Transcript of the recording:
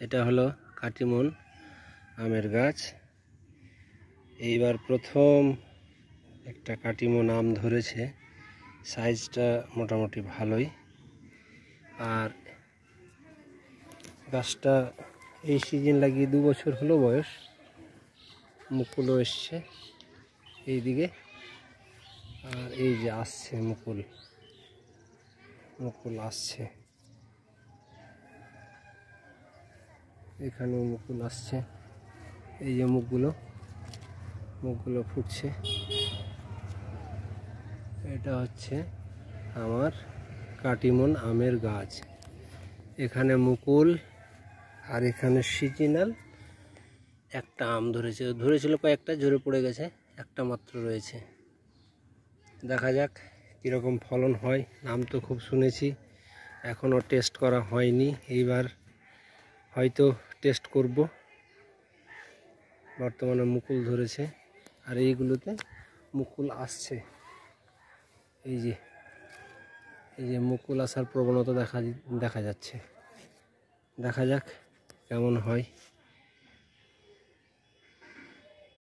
এটা হলো কাটিমন আমের গাছ। এইবার প্রথম একটা কাটিমন আম ধরেছে, সাইজটা মোটামুটি ভালোই। আর গাছটা এই সিজন লাগিয়ে 2 বছর হলো বয়স। মুকুলও এসছে এইদিকে, আর এই যে আসছে মুকুল আসছে, এখানেও মুকুল আসছে। এই যে মুখগুলো ফুটছে। এটা হচ্ছে আমার কাটিমন আমের গাছ। এখানে মুকুল আর এখানে সিজনাল একটা আম ধরেছিল কয়েকটা, ঝরে পড়ে গেছে, একটা মাত্র রয়েছে। দেখা যাক কীরকম ফলন হয়। নাম তো খুব শুনেছি, এখনও টেস্ট করা হয়নি, এইবার হয়তো টেস্ট করব। বর্তমানে মুকুল ধরেছে আর এইগুলোতে মুকুল আসছে। এই যে মুকুল আসার প্রবণতা দেখা যাচ্ছে। দেখা যাক কেমন হয়।